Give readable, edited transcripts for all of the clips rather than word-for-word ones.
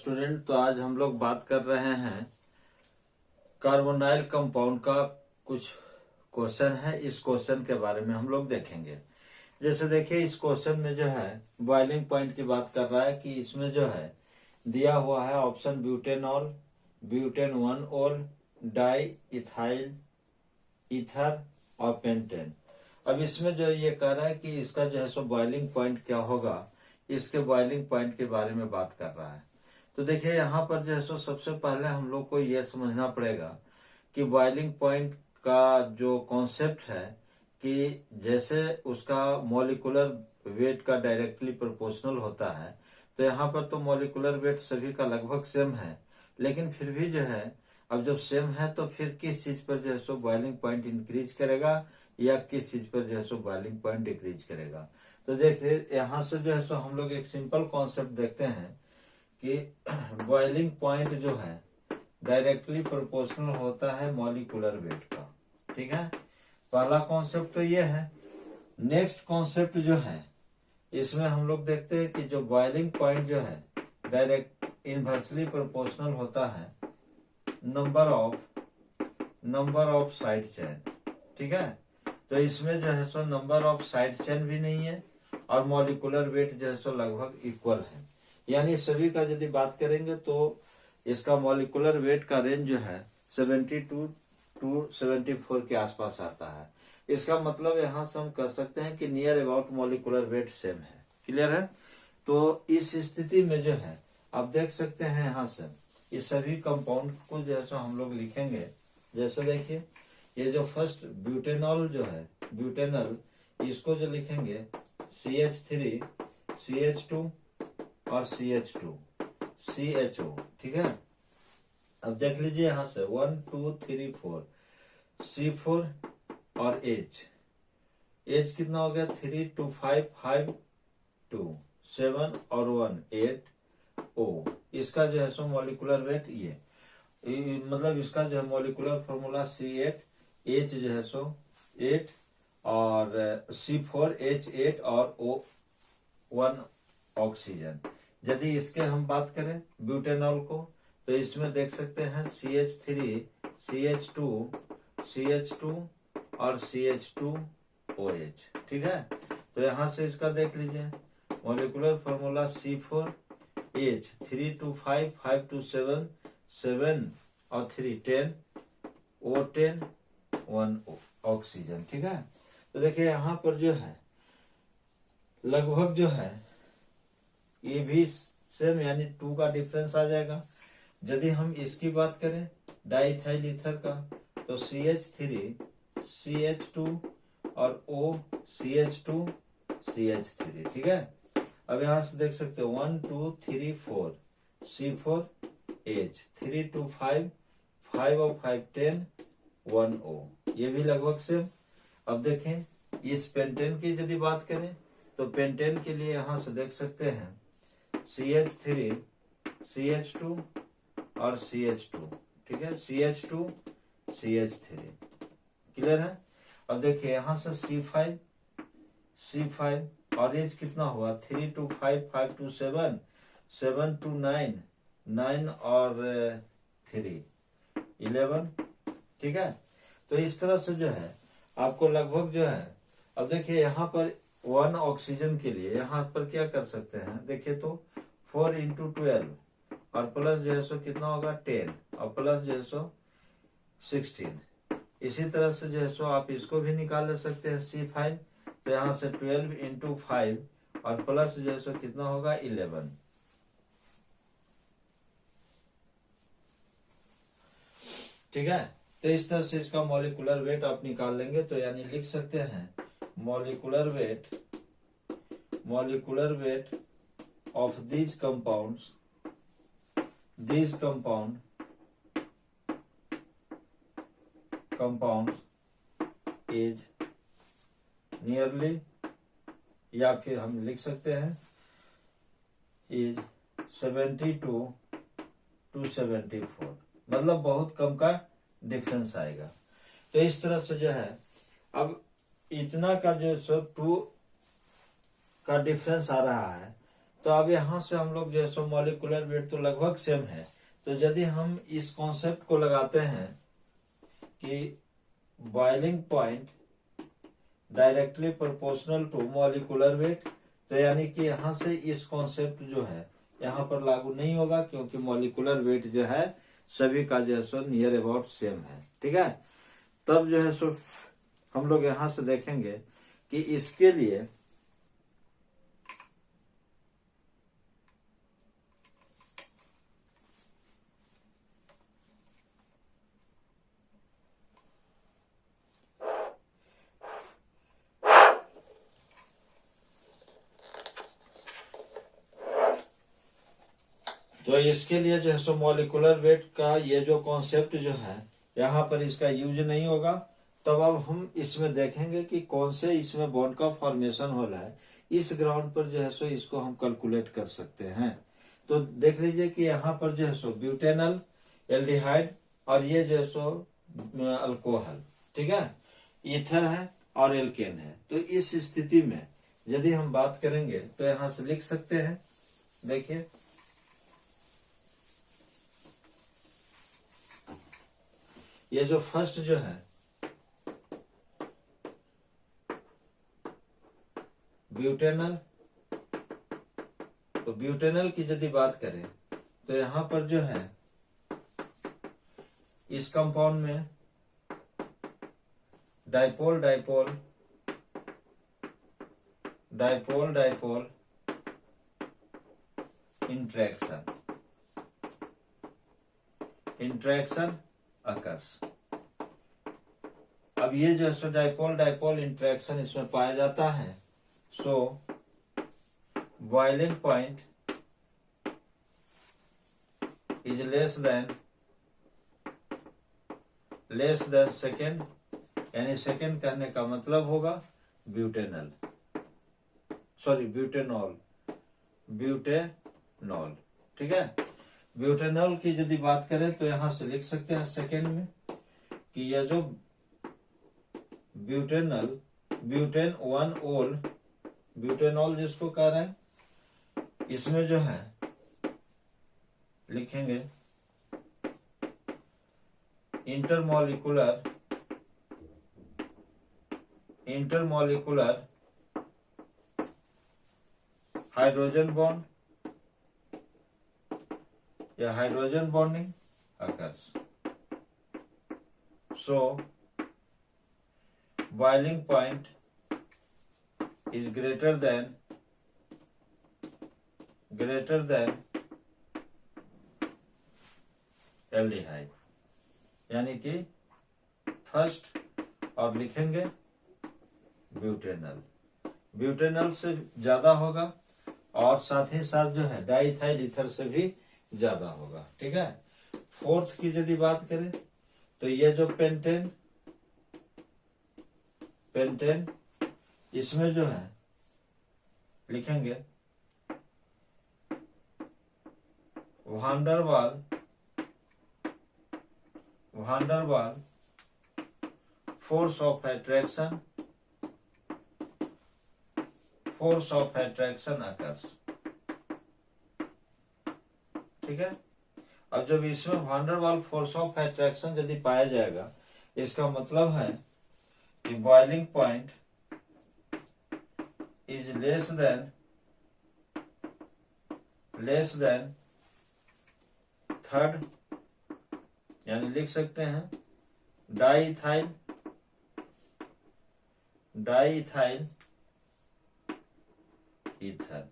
Student, तो आज हम लोग बात कर रहे हैं कार्बोनाइल कंपाउंड का कुछ क्वेश्चन है। इस क्वेश्चन के बारे में हम लोग देखेंगे। जैसे देखिए, इस क्वेश्चन में जो है बॉइलिंग पॉइंट की बात कर रहा है कि इसमें जो है दिया हुआ है ऑप्शन ब्यूटेनॉल, ब्यूटेन 1 और डाई इथाइल ईथर और पेंटेन। अब इसमें जो ये कह रहा है कि इसका जो है सो बॉइलिंग पॉइंट क्या होगा, इसके बॉइलिंग पॉइंट के बारे में बात कर रहा है। तो देखिए, यहाँ पर जो है सो सबसे पहले हम लोग को यह समझना पड़ेगा कि बॉइलिंग पॉइंट का जो कॉन्सेप्ट है कि जैसे उसका मॉलिक्यूलर वेट का डायरेक्टली प्रोपोर्शनल होता है, तो यहाँ पर तो मॉलिक्यूलर वेट सभी का लगभग सेम है, लेकिन फिर भी जो है अब जब सेम है तो फिर किस चीज पर जो है सो बॉइलिंग पॉइंट इंक्रीज करेगा या किस चीज पर जो है सो बॉइलिंग पॉइंट डिक्रीज करेगा। तो देखिए, यहाँ से जो है सो हम लोग एक सिंपल कॉन्सेप्ट देखते हैं कि बॉइलिंग पॉइंट जो है डायरेक्टली प्रोपोर्शनल होता है मॉलिक्यूलर वेट का। ठीक है, पहला कॉन्सेप्ट तो ये है। नेक्स्ट कॉन्सेप्ट जो है इसमें हम लोग देखते हैं कि जो बॉइलिंग पॉइंट जो है डायरेक्ट इनवर्सली प्रोपोर्शनल होता है नंबर ऑफ साइड चेन। ठीक है, तो इसमें जो है so number of side chain भी नहीं है और मॉलिक्यूलर वेट जो है सो लगभग इक्वल है। यानी सभी का यदि बात करेंगे तो इसका मॉलिक्यूलर वेट का रेंज जो है 72 टू 74 के आसपास आता है। इसका मतलब यहाँ से हम कह सकते हैं कि near about molecular weight same है। क्लियर है? तो इस स्थिति में जो है आप देख सकते हैं यहाँ से इस सभी कंपाउंड को जो है सो हम लोग लिखेंगे। जैसे देखिए, ये जो फर्स्ट ब्यूटेनॉल जो है ब्यूटेनल, इसको जो लिखेंगे CH3 CH2 और CH2 CHO। ठीक है, अब देख लीजिए यहाँ से 1 2 3 4 C4 और H कितना हो गया 3 2 5 5 2 7 और 1 8 O। इसका जो है सो मॉलिक्यूलर वेट ये मतलब इसका जो है मॉलिक्यूलर फॉर्मूला C8 H जो है सो 8 और C4 H8 और O1 ऑक्सीजन। यदि इसके हम बात करें ब्यूटेनॉल को, तो इसमें देख सकते हैं CH3 CH2 और CH2OH। ठीक है, तो यहां से इसका देख लीजिए मॉलिक्यूलर फॉर्मूला C4 H 3 2 5 5 2 7 7 और 3 10 O10 1 ऑक्सीजन। ठीक है, तो देखिए यहाँ पर जो है लगभग जो है ये भी सेम, यानी 2 का डिफरेंस आ जाएगा। यदि हम इसकी बात करें डाइथाइल ईथर का, तो CH3 CH2 और O CH2 CH3। ठीक है, अब यहां से देख सकते हो 1 2 3 4 C4 H 3 2 5 5 और 5 10 1 O, ये भी लगभग सेम। अब देखें इस पेंटेन की यदि बात करें, तो पेंटेन के लिए यहां से देख सकते हैं CH3 CH2 और CH2। ठीक है, CH2 CH3। क्लियर है? अब देखिए यहाँ से C5 और एज कितना हुआ 3 2 5 5 2 7 7 2 9 9 और 3 11। ठीक है, तो इस तरह से जो है आपको लगभग जो है, अब देखिए यहाँ पर 1 ऑक्सीजन के लिए यहाँ पर क्या कर सकते हैं, देखिए तो 4 × 12 और प्लस जो है सो कितना होगा 10 और प्लस जो है सो 16। इसी तरह से जो है सो आप इसको भी निकाल ले सकते हैं C5, तो यहाँ से 12 × 5 और प्लस जो है सो कितना होगा 11। ठीक है, तो इस तरह से इसका मॉलिक्यूलर वेट आप निकाल लेंगे। तो यानी लिख सकते हैं molecular weight of these compounds is nearly, या फिर हम लिख सकते हैं इज 72 to 74, मतलब बहुत कम का डिफरेंस आएगा। तो इस तरह से जो है अब इतना का जो सो 2 का डिफरेंस आ रहा है, तो अब यहाँ से हम लोग जो है सो मॉलिकुलर वेट तो लगभग सेम है। तो यदि हम इस कॉन्सेप्ट को लगाते हैं कि boiling point directly proportional to molecular weight, तो यानी कि यहाँ से इस कॉन्सेप्ट जो है यहाँ पर लागू नहीं होगा, क्योंकि मॉलिकुलर वेट जो है सभी का जो है सो नियर अबाउट सेम है। ठीक है, तब जो है सो हम लोग यहाँ से देखेंगे कि इसके लिए तो इसके लिए जो है सो मॉलिकुलर वेट का ये जो कॉन्सेप्ट जो है यहाँ पर इसका यूज नहीं होगा। तब अब हम इसमें देखेंगे कि कौन से इसमें बॉन्ड का फॉर्मेशन हो रहा है, इस ग्राउंड पर जो है सो इसको हम कैलकुलेट कर सकते हैं। तो देख लीजिए कि यहाँ पर जो है सो ब्यूटेनल, एल्डिहाइड और ये जो है सो अल्कोहल, ठीक है, ईथर है और एल्केन है। तो इस स्थिति में यदि हम बात करेंगे तो यहाँ से लिख सकते हैं, देखिए ये जो फर्स्ट जो है ब्यूटेनल, तो ब्यूटेनल की यदि बात करें तो यहां पर जो है इस कंपाउंड में dipole dipole dipole dipole interaction occurs. अब ये जो है डाइपोल डाइपोल इंट्रैक्शन इसमें पाया जाता है। सो boiling point is less than second, यानी सेकेंड कहने का मतलब होगा ब्यूटेनॉल, ठीक है। ब्यूटेनॉल की यदि बात करें तो यहां से लिख सकते हैं सेकेंड में कि यह जो ब्यूटेन 1 ओल ब्यूटेनॉल जिसको कह रहे हैं, इसमें जो है लिखेंगे इंटरमॉलिकुलर हाइड्रोजन बॉन्ड या hydrogen bonding occurs. So boiling point is greater than aldehyde, यानी कि फर्स्ट और लिखेंगे ब्यूटेनल से ज्यादा होगा और साथ ही साथ जो है डाइथाइल ईथर से भी ज्यादा होगा, ठीक है। फोर्थ की यदि बात करें तो ये जो पेंटेन इसमें जो है लिखेंगे van der Waal force of attraction occurs, ठीक है। अब जब इसमें वांडरवाल फोर्स ऑफ अट्रैक्शन यदि पाया जाएगा, इसका मतलब है कि boiling point is less than third, यानी लिख सकते हैं डाइथाइल ईथर,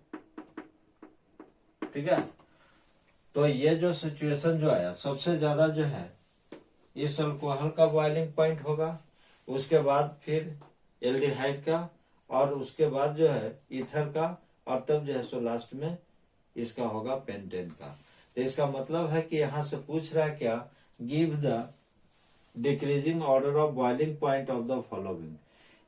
ठीक है। तो ये जो सिचुएशन जो आया, सबसे ज्यादा जो है इस अल्कोहल का बॉइलिंग पॉइंट होगा, उसके बाद फिर एल्डिहाइड का और उसके बाद जो है ईथर का, और तब जो है सो लास्ट में इसका होगा पेंटेन का। तो इसका मतलब है कि यहाँ से पूछ रहा है क्या, give the decreasing order of boiling point of the following.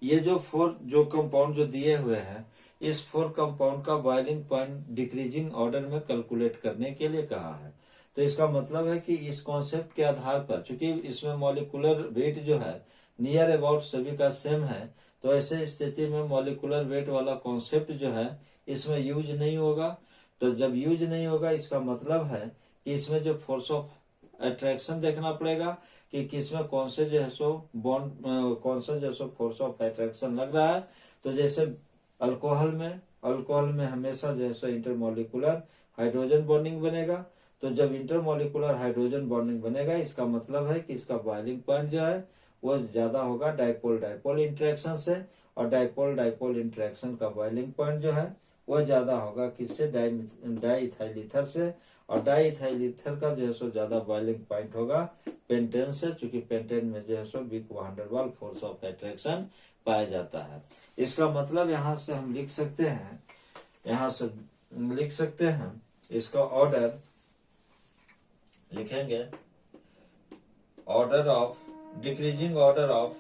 ये जो 4 जो कंपाउंड जो दिए हुए हैं, इस 4 कंपाउंड का बॉइलिंग पॉइंट डिक्रीजिंग ऑर्डर में कैलकुलेट करने के लिए कहा है। तो इसका मतलब है कि इस कॉन्सेप्ट के आधार पर, चूंकि इसमें मॉलिकुलर वेट जो है नियर अबाउट सभी का सेम है, तो ऐसे स्थिति में मॉलिकुलर वेट वाला कॉन्सेप्ट जो है इसमें यूज नहीं होगा। तो जब यूज नहीं होगा इसका मतलब है कि इसमें जो फोर्स ऑफ अट्रैक्शन देखना पड़ेगा कि किसमें कौन से जो है सो बॉन्ड, कौन सा जो है सो फोर्स ऑफ अट्रैक्शन लग रहा है। तो जैसे अल्कोहल में हमेशा जो है सो इंटरमोलिकुलर हाइड्रोजन बॉन्डिंग बनेगा। तो जब इंटरमोलिकुलर हाइड्रोजन बॉन्डिंग बनेगा इसका मतलब है कि इसका बॉइलिंग पॉइंट जो है वो ज्यादा होगा डाइपोल डाइपोल इंटरेक्शन से, और डाइपोल डाइपोल इंटरेक्शन का बॉइलिंग पॉइंट जो है वह ज्यादा होगा किससे, डाई इथाइल ईथर से, और डाई इथाइल ईथर का जो है सो ज्यादा बॉइलिंग पॉइंट होगा पेंटेन से, चूंकि पेंटेन में जो है सो weak van der Waals force of attraction पाया जाता है। इसका मतलब यहाँ से हम लिख सकते हैं, इसका ऑर्डर लिखेंगे, order of decreasing order of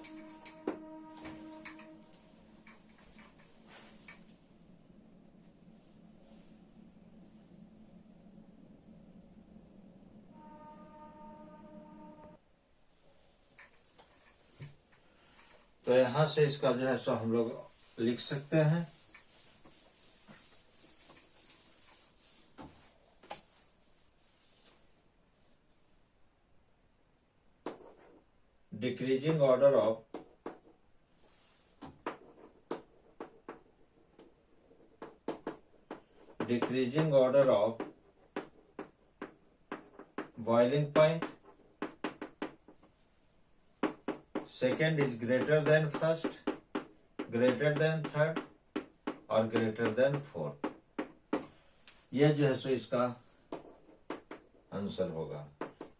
तो यहां से इसका जो है सो हम लोग लिख सकते हैं decreasing order of boiling point, second is greater than first, greater than third और ग्रेटर देन फोर्थ। यह जो है सो इसका आंसर होगा।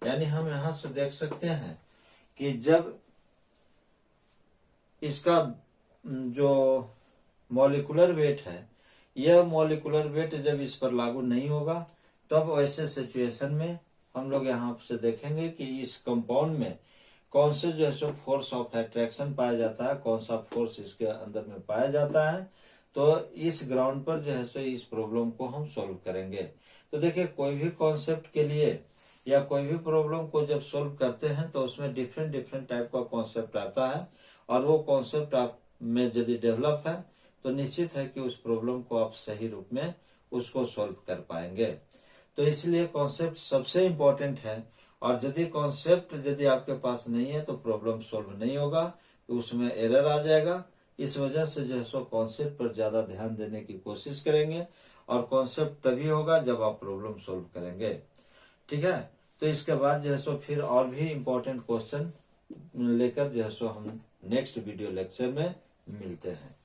यानी हम यहां से देख सकते हैं कि जब इसका जो मॉलिक्यूलर वेट है, यह मॉलिक्यूलर वेट जब इस पर लागू नहीं होगा तब ऐसे सिचुएशन में हम लोग यहाँ से देखेंगे कि इस कंपाउंड में कौन से जो है सो फोर्स ऑफ अट्रैक्शन पाया जाता है, कौन सा फोर्स इसके अंदर में पाया जाता है। तो इस ग्राउंड पर जो है सो इस प्रॉब्लम को हम सॉल्व करेंगे। तो देखिए कोई भी कॉन्सेप्ट के लिए या कोई भी प्रॉब्लम को जब सॉल्व करते हैं तो उसमें डिफरेंट टाइप का कॉन्सेप्ट आता है, और वो कॉन्सेप्ट आप में यदि डेवलप है तो निश्चित है कि उस प्रॉब्लम को आप सही रूप में उसको सॉल्व कर पाएंगे। तो इसलिए कॉन्सेप्ट सबसे इम्पोर्टेंट है, और यदि कॉन्सेप्ट यदि आपके पास नहीं है तो प्रॉब्लम सॉल्व नहीं होगा, तो उसमें एरर आ जाएगा। इस वजह से जो है सो कॉन्सेप्ट पर ज्यादा ध्यान देने की कोशिश करेंगे, और कॉन्सेप्ट तभी होगा जब आप प्रॉब्लम सॉल्व करेंगे। ठीक है, तो इसके बाद जो है सो फिर और भी इम्पोर्टेंट क्वेश्चन लेकर जो है सो हम नेक्स्ट वीडियो लेक्चर में मिलते हैं।